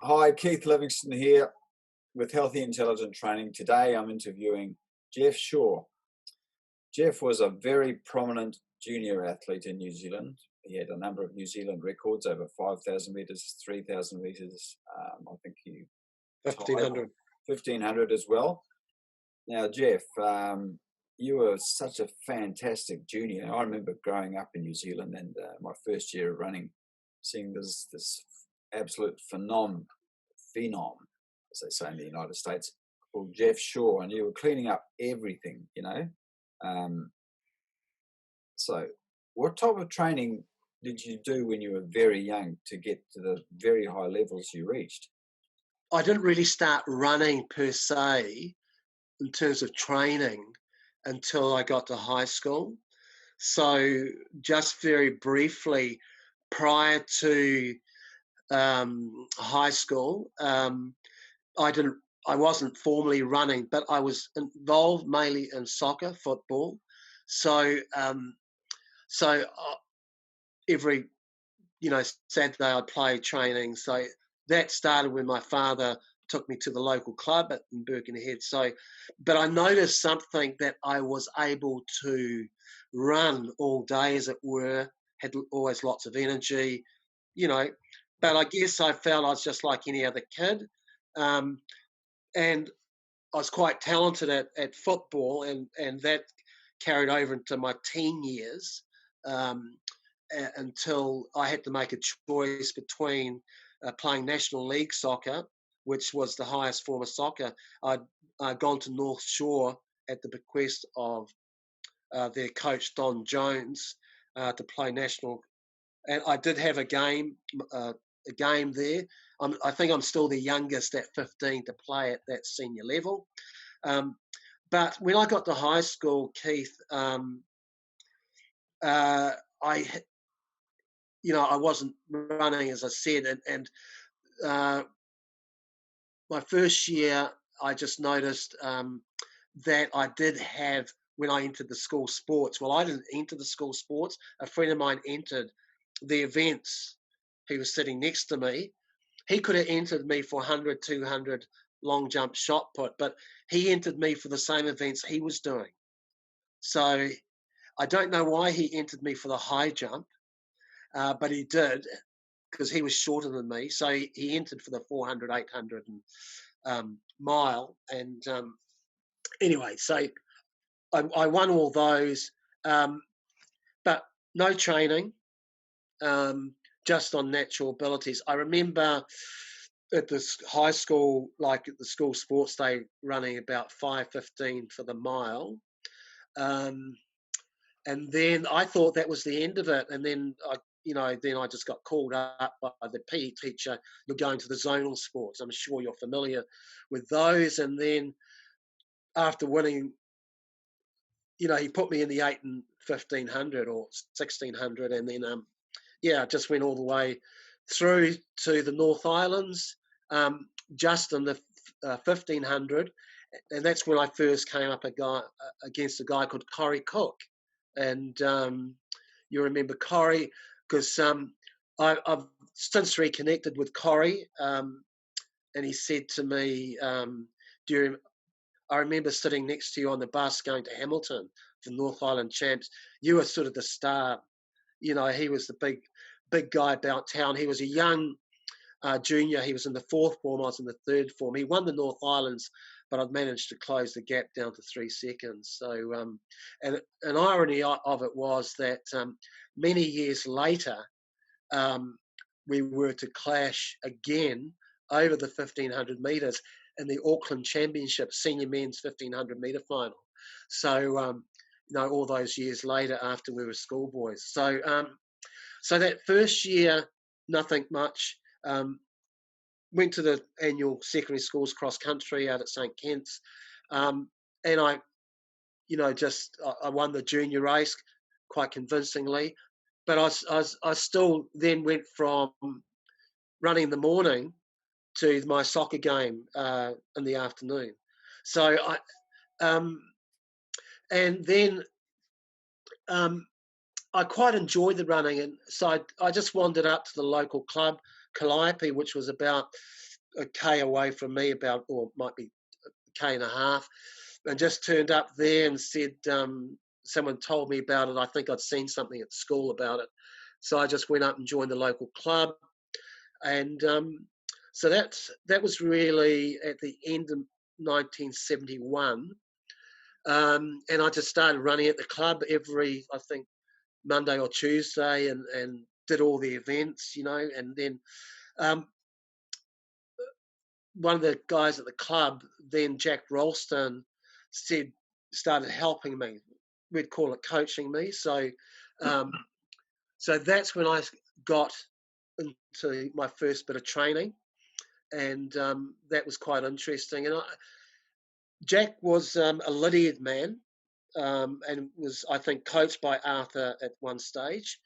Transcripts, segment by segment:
Hi, Keith Livingston here with Healthy Intelligent Training. Today I'm interviewing Geoff Shaw. Geoff was a very prominent junior athlete in New Zealand. He had a number of New Zealand records over 5,000 metres, 3,000 metres. I think he tied 1,500. 1,500 as well. Now, Geoff, you were such a fantastic junior. I remember growing up in New Zealand and my first year of running, seeing this absolute phenom, as they say in the United States, called Geoff Shaw, and you were cleaning up everything, Um, so, what type of training did you do when you were very young to get to the very high levels you reached? I didn't really start running per se in terms of training until I got to high school. So, just very briefly, prior to high school, I didn't. I wasn't formally running, but I was involved mainly in soccer, football. So, so every Saturday I'd play training. So that started when my father took me to the local club in Birkenhead. So, but I noticed something that I was able to run all day, as it were, had always lots of energy, you know. But I guess I felt I was just like any other kid. And I was quite talented at football, and that carried over into my teen years. Um, until I had to make a choice between playing National League soccer, which was the highest form of soccer. I'd gone to North Shore at the bequest of their coach Don Jones to play national, and I did have a game there. I think I'm still the youngest at 15 to play at that senior level. Um, but when I got to high school, Keith, I I wasn't running, as I said, and uh, my first year, I just noticed that I did have, when I entered the school sports. Well, I didn't enter the school sports. A friend of mine entered the events. He was sitting next to me. He could have entered me for 100, 200 long jump shot put, but he entered me for the same events he was doing. So I don't know why he entered me for the high jump, but he did, because he was shorter than me. So he entered for the 400, 800 mile. And anyway, so I won all those, but no training, just on natural abilities. I remember at the high school, like at the school sports day, running about 5:15 for the mile. Um, and then I thought that was the end of it. And then then I just got called up by the PE teacher. You're going to the zonal sports. I'm sure you're familiar with those. And then after winning, he put me in the 8 and 1500 or 1600, and then I just went all the way through to the North Islands, just in the 1500, and that's when I first came up against a guy called Corey Cook. And you remember Corey, because I've since reconnected with Corey, and he said to me, I remember sitting next to you on the bus going to Hamilton, the North Island champs. You were sort of the star. He was the big guy about town. He was a young junior. He was in the fourth form. I was in the third form. He won the North Islands, but I'd managed to close the gap down to 3 seconds. So, and an irony of it was that many years later, we were to clash again over the 1,500 metres in the Auckland Championship Senior Men's 1,500 metre final. So, all those years later, after we were schoolboys. So, so that first year, nothing much. Went to the annual secondary schools cross country out at St Kitts, and I won the junior race quite convincingly. But I still then went from running in the morning to my soccer game in the afternoon. So and then I quite enjoyed the running, and so I just wandered up to the local club, Calliope, which was about a K away from me, about, or might be a K and a half, and just turned up there and said, someone told me about it. I think I'd seen something at school about it. So I just went up and joined the local club. And so that was really at the end of 1971. And I just started running at the club every, I think, Monday or Tuesday, and did all the events, and then um, one of the guys at the club, then Jack Rolston, started helping me. We'd call it coaching me. So so that's when I got into my first bit of training, and that was quite interesting. And Jack was a Lydiard man, and was, I think, coached by Arthur at one stage.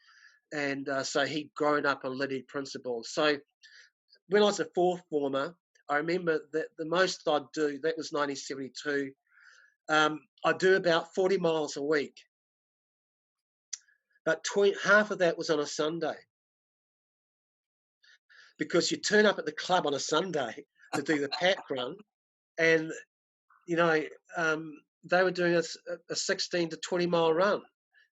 And so he'd grown up on Lydiard principles. So when I was a fourth former, I remember that the most I'd do, that was 1972, I'd do about 40 miles a week. But half of that was on a Sunday, because you turn up at the club on a Sunday to do the pack run, and they were doing a 16 to 20 mile run,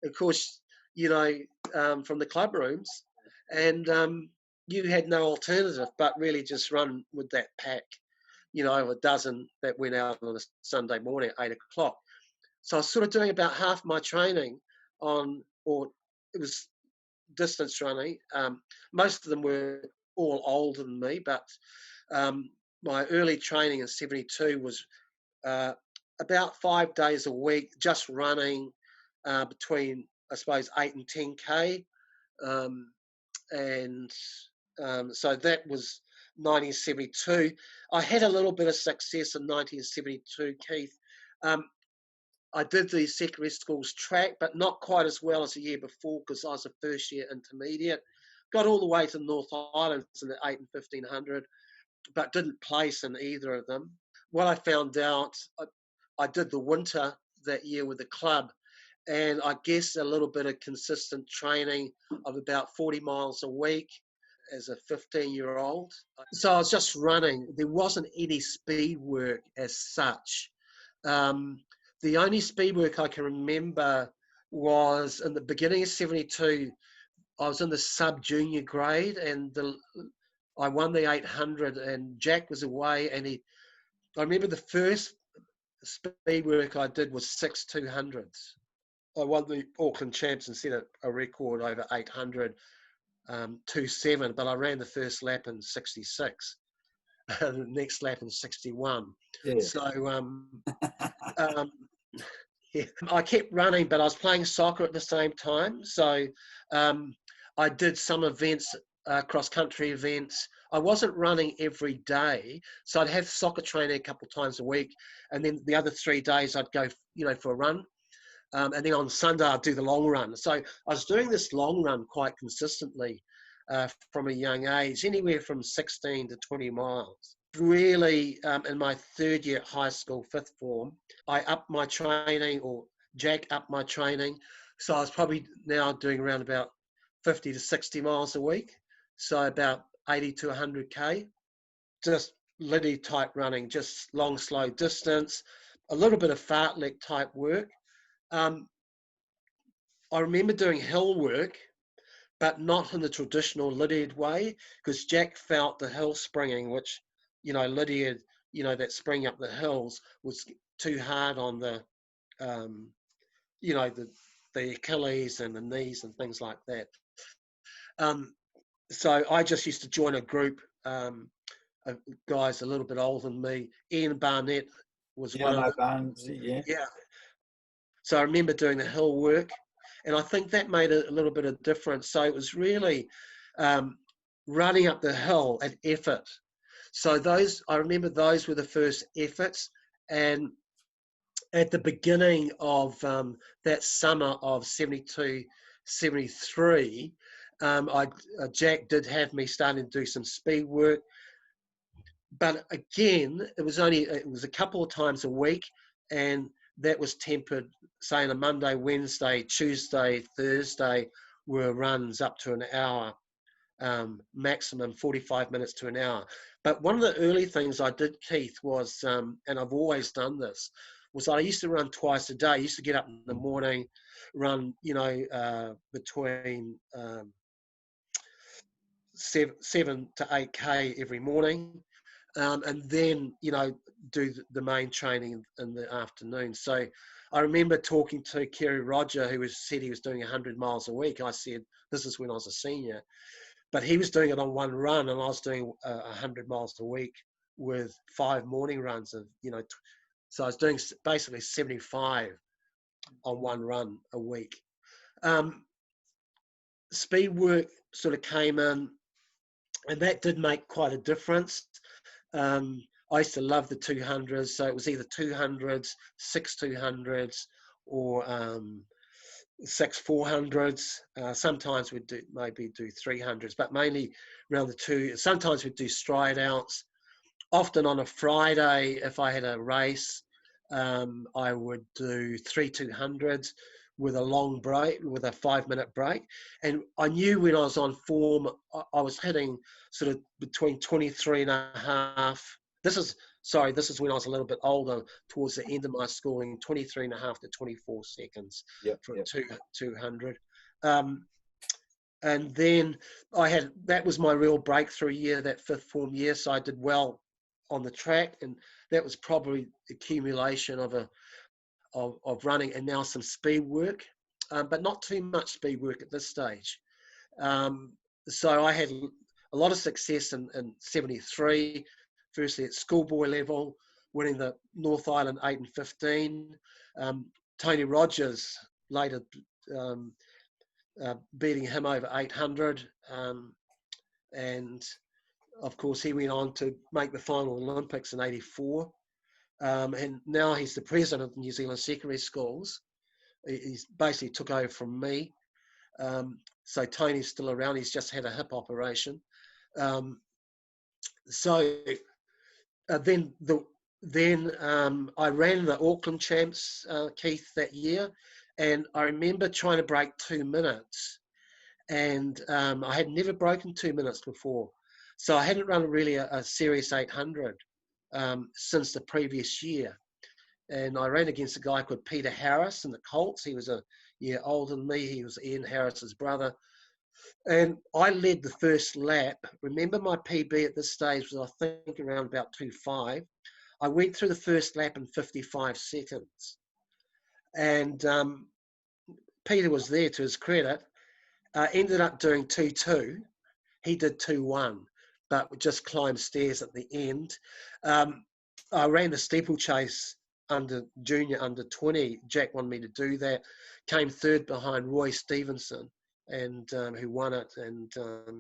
of course, from the club rooms, and you had no alternative but really just run with that pack, of a dozen that went out on a Sunday morning at 8 o'clock. So I was sort of doing about half my training or it was distance running. Most of them were all older than me, but my early training in 72 was about 5 days a week, just running between, I suppose, 8 and 10K. So that was 1972. I had a little bit of success in 1972, Keith. I did the secondary school's track, but not quite as well as the year before, because I was a first year intermediate. Got all the way to North Island in the 8 and 1500, but didn't place in either of them. What I found out, I did the winter that year with the club, and I guess a little bit of consistent training of about 40 miles a week as a 15-year-old. So I was just running. There wasn't any speed work as such. The only speed work I can remember was in the beginning of 72. I was in the sub-junior grade, and I won the 800, and Jack was away, and I remember the first speed work I did was 6/200s. I won the Auckland Champs and set a record over 800, 2.7, but I ran the first lap in 66, the next lap in 61. Yeah. So yeah, I kept running, but I was playing soccer at the same time. So I did some events, cross-country events. I wasn't running every day, so I'd have soccer training a couple of times a week, and then the other 3 days I'd go, for a run. And then on Sunday, I'd do the long run. So I was doing this long run quite consistently from a young age, anywhere from 16 to 20 miles. Really, in my third year at high school, fifth form, I upped my training, or Jack upped my training. So I was probably now doing around about 50 to 60 miles a week. So about 80 to 100K. Just Liddy type running, just long, slow distance, a little bit of fartlek type work. I remember doing hill work, but not in the traditional Lydiard way, because Jack felt the hill springing, which, Lydiard, that spring up the hills was too hard on the, the Achilles and the knees and things like that. So I just used to join a group of guys a little bit older than me. Ian Barnett was one of them. Yeah. So I remember doing the hill work, and I think that made a little bit of difference. So it was really running up the hill at effort. So I remember those were the first efforts. And at the beginning of that summer of 72, 73, Jack did have me starting to do some speed work. But again, it was a couple of times a week, and that was tempered, say, on a Monday, Wednesday, Tuesday, Thursday were runs up to an hour. maximum 45 minutes to an hour. But one of the early things I did, Keith, was, and I've always done this, was I used to run twice a day. I used to get up in the morning, run, between 7 to 8K every morning. And then, do the main training in the afternoon. So I remember talking to Kerry Roger, who said he was doing 100 miles a week. I said, this is when I was a senior. But he was doing it on one run, and I was doing 100 miles a week with 5 morning runs of, so I was doing basically 75 on one run a week. Speed work sort of came in, and that did make quite a difference. I used to love the 200s, so it was either 200s, 6 200s, or 6 400s. Sometimes we'd maybe do 300s, but mainly around the two. Sometimes we'd do stride outs. Often on a Friday, if I had a race, I would do 3 200s with a long break, with a 5-minute break. And I knew when I was on form, I was hitting sort of between 23 and a half. This is when I was a little bit older, towards the end of my schooling, 23 and a half to 24 seconds for 200. And then that was my real breakthrough year, that 5th form year. So I did well on the track, and that was probably accumulation of running and now some speed work, but not too much speed work at this stage. So I had a lot of success in 73, firstly at schoolboy level, winning the North Island 8 and 15. Tony Rogers later beating him over 800. And of course, he went on to make the final Olympics in 84. And now he's the president of New Zealand secondary schools. He's basically took over from me. So Tony's still around. He's just had a hip operation. Then I ran the Auckland champs, Keith, that year. And I remember trying to break 2 minutes. And I had never broken 2 minutes before. So I hadn't run really a serious 800 since the previous year. And I ran against a guy called Peter Harris in the Colts. He was a year older than me. He was Ian Harris's brother. And I led the first lap. Remember, my PB at this stage was, I think, around about 2.5. I went through the first lap in 55 seconds. And Peter was there, to his credit. Ended up doing 2.2. He did 2.1, but just climbed stairs at the end. I ran the steeplechase junior under 20. Jack wanted me to do that. Came third behind Roy Stevenson, and who won it, and a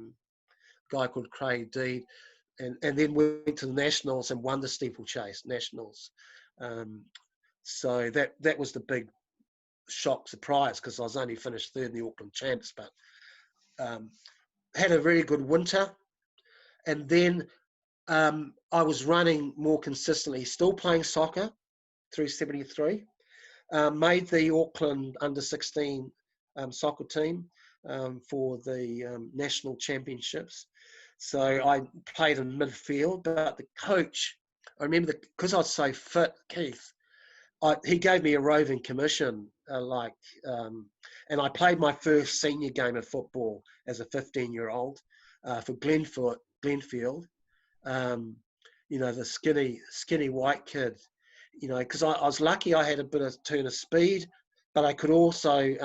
guy called Craig Deed, and then went to the nationals and won the steeplechase nationals. So that was the big shock surprise, because I was only finished third in the Auckland champs, but had a very good winter. And then I was running more consistently, still playing soccer through 73. Made the Auckland under-16 soccer team for the national championships. So I played in midfield, but the coach, I remember, because I was so fit, Keith, he gave me a roving commission, and I played my first senior game of football as a 15-year-old for Glenfield. The skinny white kid, because I was lucky I had a bit of turn of speed, but I could also,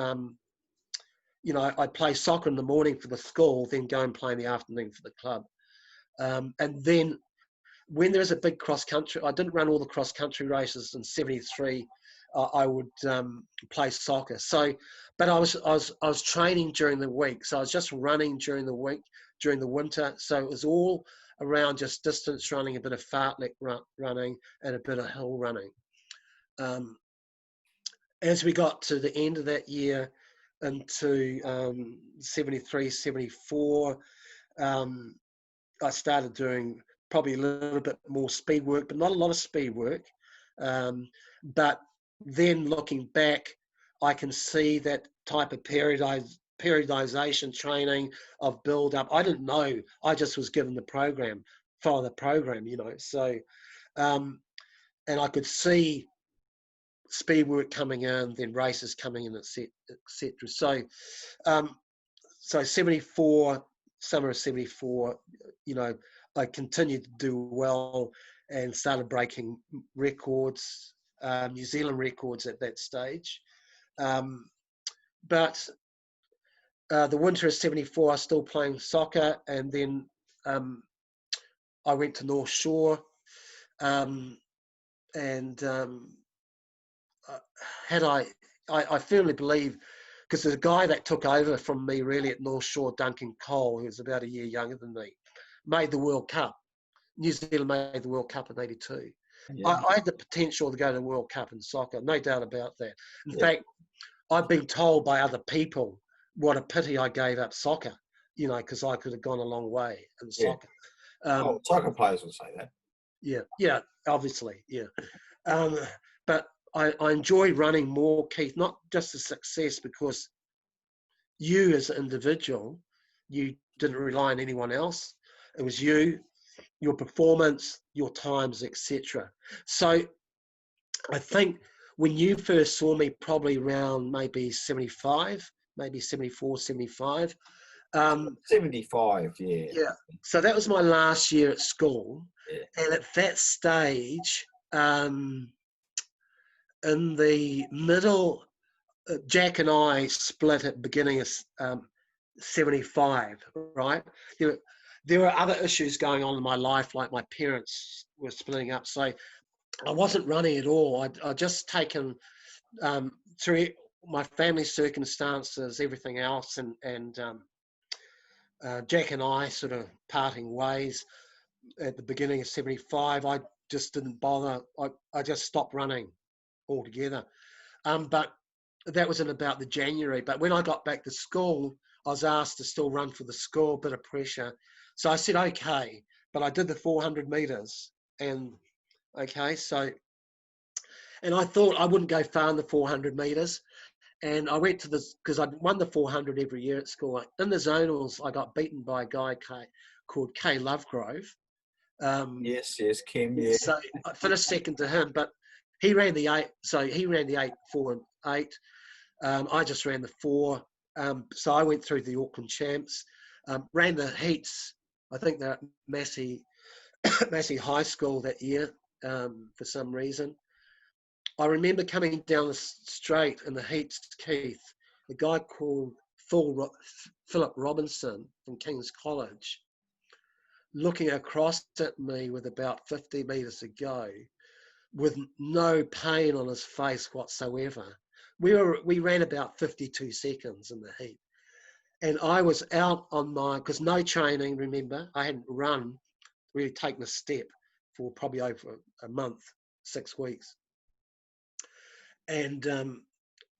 I'd play soccer in the morning for the school, then go and play in the afternoon for the club. And then when there's a big cross country, I didn't run all the cross country races in 73. I would play soccer. So, but I was training during the week. So I was just running during the week, during the winter. So it was all around just distance running, a bit of fartlek running, and a bit of hill running. As we got to the end of that year, into 73, 74, I started doing probably a little bit more speed work, but not a lot of speed work. But then looking back, I can see that type of period periodization training, of build up. I didn't know. I just was given the program, follow the program, you know. So, and I could see speed work coming in, then races coming in, etc. So, so 74, summer of 74, you know, I continued to do well and started breaking records, New Zealand records at that stage. But the winter of 74, I was still playing soccer, and then I went to North Shore, and had I firmly believe, because the guy that took over from me really at North Shore, Duncan Cole, who was about a year younger than me, made the World Cup. New Zealand made the World Cup in '82. Yeah. I had the potential to go to the World Cup in soccer, no doubt about that. In Yeah. fact, I've been told by other people what a pity I gave up soccer, you know, because I could have gone a long way in Yeah. soccer. Soccer players will say that. Yeah, obviously, yeah. But I enjoy running more, Keith, not just the success, because you as an individual, you didn't rely on anyone else. It was you, your performance, your times, etc. So I think when you first saw me, probably around maybe 75, maybe 74, 75. 75, yeah. Yeah. So that was my last year at school. Yeah. And at that stage, in the middle, Jack and I split at the beginning of 75, right? There were other issues going on in my life, like my parents were splitting up. So I wasn't running at all. I just taken through my family circumstances, everything else, and Jack and I sort of parting ways at the beginning of 75. I just didn't bother. I just stopped running altogether. But that was in about the January. But when I got back to school, I was asked to still run for the school, a bit of pressure. So I said, okay. But I did the 400 meters. And okay, so, and I thought I wouldn't go far in the 400 meters. And I went to this, because I'd won the 400 every year at school. In the zonals, I got beaten by a guy called Kay Lovegrove. Yes, Kim, yeah. So I finished second to him, but he ran the 8. So he ran the 8, 4, and 8. I just ran the 4. So I went through the Auckland champs, ran the heats. I think they're at Massey High School that year for some reason. I remember coming down the straight in the heats, Keith, a guy called Philip Robinson from King's College, looking across at me with about 50 metres to go, with no pain on his face whatsoever. We ran about 52 seconds in the heat. And I was out on because no training, remember, I hadn't run, really taken a step for probably over a month, 6 weeks. And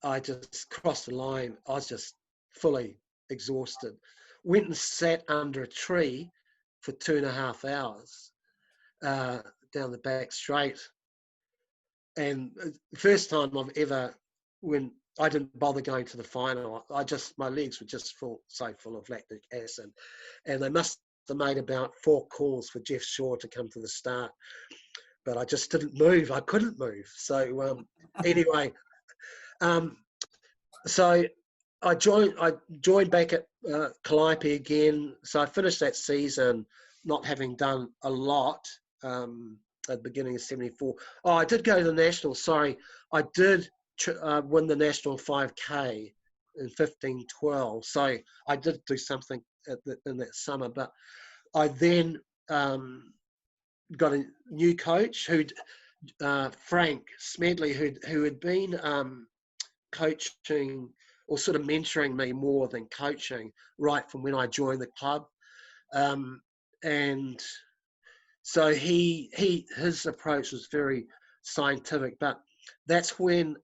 I just crossed the line. I was just fully exhausted. Went and sat under a tree for 2.5 hours down the back straight. And the first time I've ever, when I didn't bother going to the final, my legs were just so full of lactic acid. And they must have made about 4 calls for Geoff Shaw to come to the start. But I just didn't move. I couldn't move. So anyway, so I joined back at Calliope again. So I finished that season not having done a lot at the beginning of 74. Oh, I did go to the national. Sorry, I did win the national 5K in 15-12. So I did do something in that summer. But I then got a new coach Frank Smedley, who had been coaching or sort of mentoring me more than coaching right from when I joined the club. And so his approach was very scientific, but that's when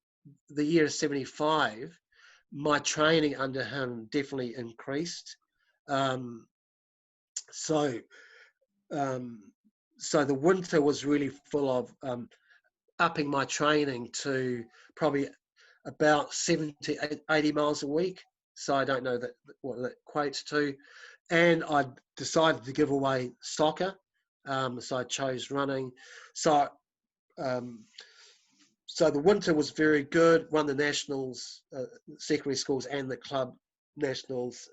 the year 75, my training under him definitely increased. So the winter was really full of upping my training to probably about 70, 80 miles a week. So I don't know what that equates to. And I decided to give away soccer. So I chose running. So um, so the winter was very good. Won the nationals, secondary schools and the club nationals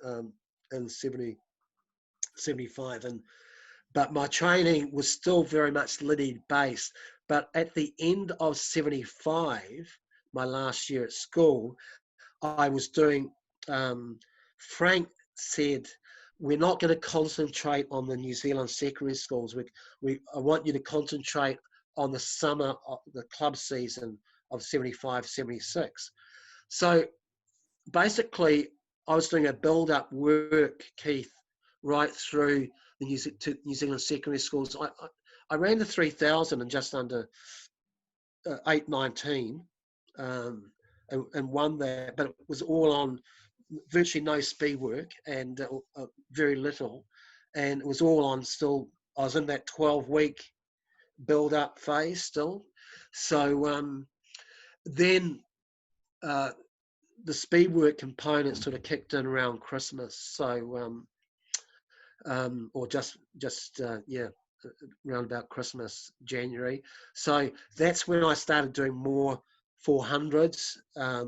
in 75. But my training was still very much linear based. But at the end of 75, my last year at school, I was doing, Frank said, we're not going to concentrate on the New Zealand secondary schools. I want you to concentrate on the summer, of the club season of 75, 76. So basically, I was doing a build-up work, Keith, right through the New Zealand secondary schools. I ran the 3,000 in just under 8:19, and won that, but it was all on virtually no speed work and very little, and it was all on still. I was in that 12-week build-up phase still, so then the speed work component sort of kicked in around Christmas, so or just yeah, around about Christmas, January. So that's when I started doing more 400s, up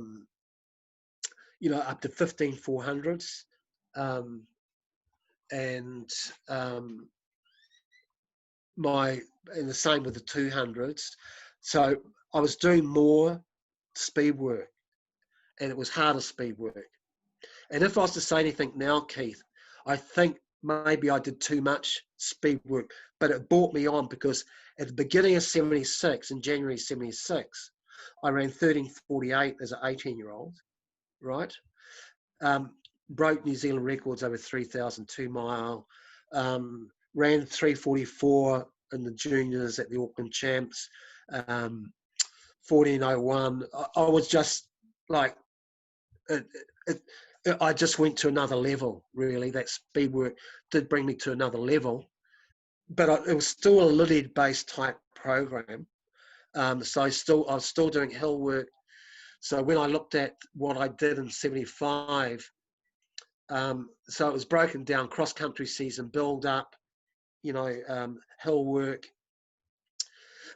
to 15 400s. And and the same with the 200s. So I was doing more speed work, and it was harder speed work. And if I was to say anything now, Keith, I think maybe I did too much speed work, but it brought me on because at the beginning of 76, in January 76, I ran 13:48 as an 18-year-old, right? Broke New Zealand records over 3,000 2-mile, ran 3:44 in the juniors at the Auckland Champs, 14:01. I was just like, I just went to another level, really. That speed work did bring me to another level, but it was still a linear-based type program. So I was still doing hill work. So when I looked at what I did in 75, so it was broken down: cross-country season, build up, hill work.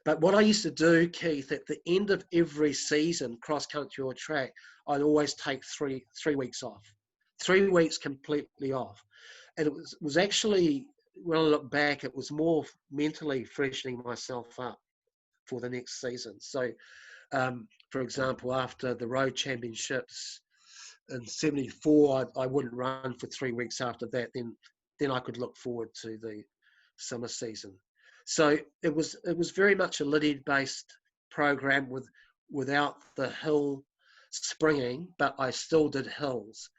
But what I used to do, Keith, at the end of every season, cross-country or track, I'd always take three weeks off, 3 weeks completely off. And it was actually, when I look back, it was more mentally freshening myself up for the next season. So, for example, after the road championships in 74, I wouldn't run for 3 weeks after that. Then I could look forward to the summer season. So it was very much a linear-based program without the hill springing, but I still did hills,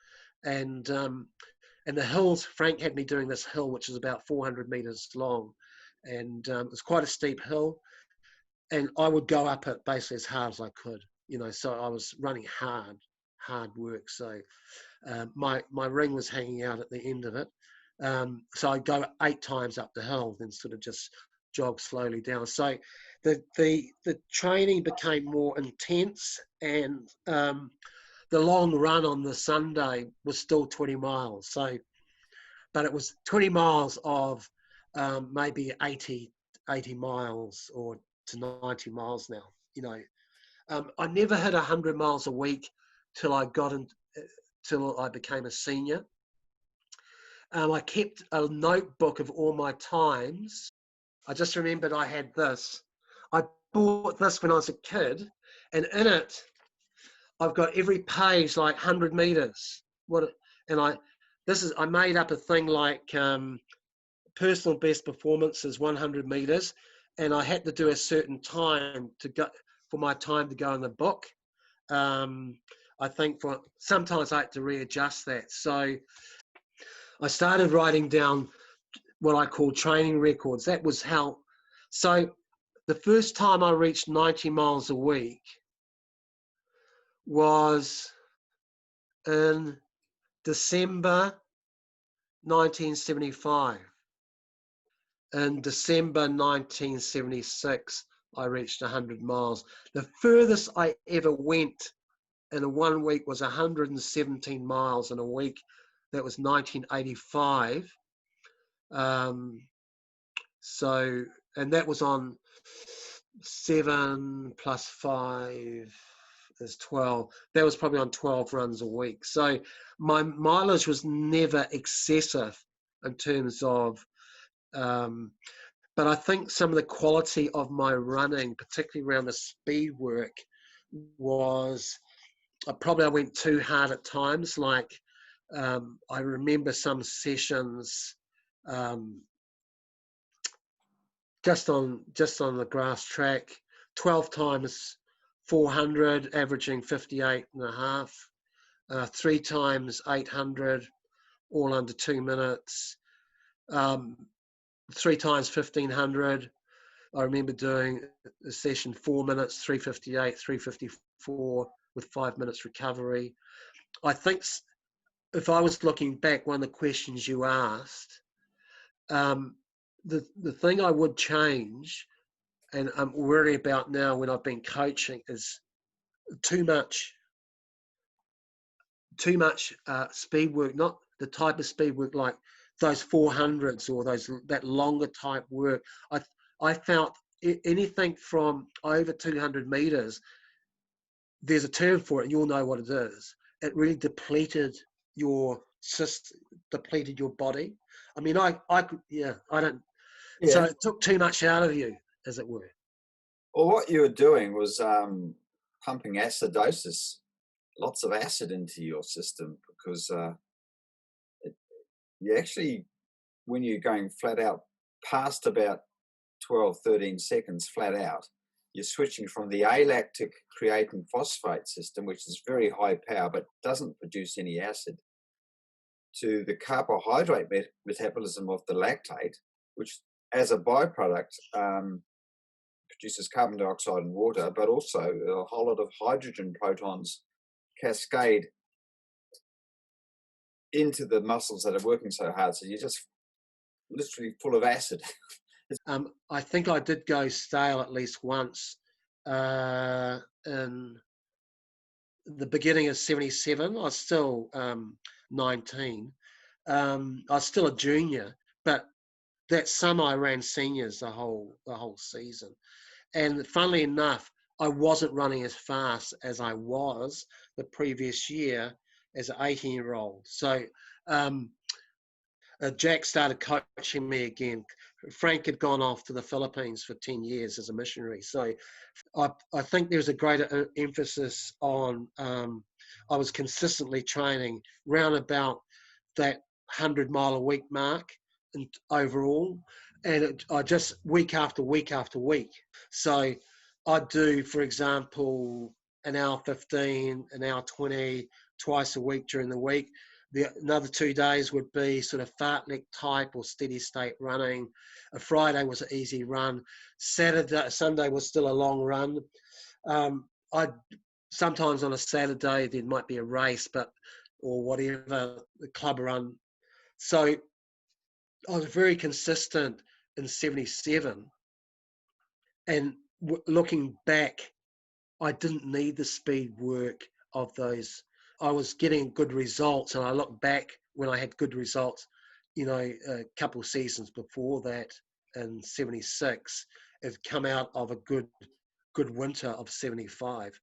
and the hills. Frank had me doing this hill, which is about 400 meters long, and it was quite a steep hill, and I would go up it basically as hard as I could. So I was running hard work. So my ring was hanging out at the end of it. So I'd go 8 times up the hill, then sort of just jog slowly down. So the training became more intense, and the long run on the Sunday was still 20 miles. So, but it was 20 miles of maybe 80 miles or to 90 miles now. I never hit 100 miles a week till I became a senior. I kept a notebook of all my times. I just remembered I had this. I bought this when I was a kid, and in it, I've got every page like 100 meters. I made up a thing like personal best performances 100 meters, and I had to do a certain time for my time to go in the book. I think sometimes I had to readjust that. So I started writing down what I call training records. That was how. So the first time I reached 90 miles a week was in December 1975. In December 1976, I reached 100 miles. The furthest I ever went in a 1 week was 117 miles in a week. That was 1985. So, and that was on 7 plus 5 is 12. That was probably on 12 runs a week. So my mileage was never excessive in terms of, but I think some of the quality of my running, particularly around the speed work, was I went too hard at times. Like I remember some sessions just on the grass track, 12 times 400, averaging 58 and a half, 3 times 800, all under 2 minutes, 3 times 1500. I remember doing a session 4 minutes, 358, 354 with 5 minutes recovery. I think if I was looking back, one of the questions you asked, the thing I would change, and I'm worried about now when I've been coaching, is too much speed work, not the type of speed work like those 400s or that longer type work. I felt anything from over 200 meters, there's a term for it, and you'll know what it is. It really depleted your depleted your body. I mean, I don't. So Yeah. it took too much out of you, as it were. Well, what you were doing was pumping acidosis, lots of acid into your system, because you actually, when you're going flat out past about 12, 13 seconds flat out, you're switching from the alactic creatine phosphate system, which is very high power but doesn't produce any acid, to the carbohydrate metabolism of the lactate, which as a byproduct produces carbon dioxide and water, but also a whole lot of hydrogen protons cascade into the muscles that are working so hard. So you're just literally full of acid. I think I did go stale at least once in the beginning of 77. I was still 19. I was still a junior, but that summer I ran seniors the whole season. And funnily enough, I wasn't running as fast as I was the previous year as an 18-year-old. So Jack started coaching me again. Frank had gone off to the Philippines for 10 years as a missionary. So I think there was a greater emphasis on, I was consistently training round about that 100-mile-a-week mark and overall. And I just week after week after week. So I'd do, for example, an hour 15, an hour 20, twice a week during the week. Another 2 days would be sort of fartlek type or steady state running. A Friday was an easy run. Sunday was still a long run. I'd sometimes on a Saturday there might be a race, or whatever, the club run. So I was very consistent in 77. And looking back, I didn't need the speed work of those. I was getting good results, and I look back when I had good results, a couple of seasons before that in 76, it come out of a good winter of 75.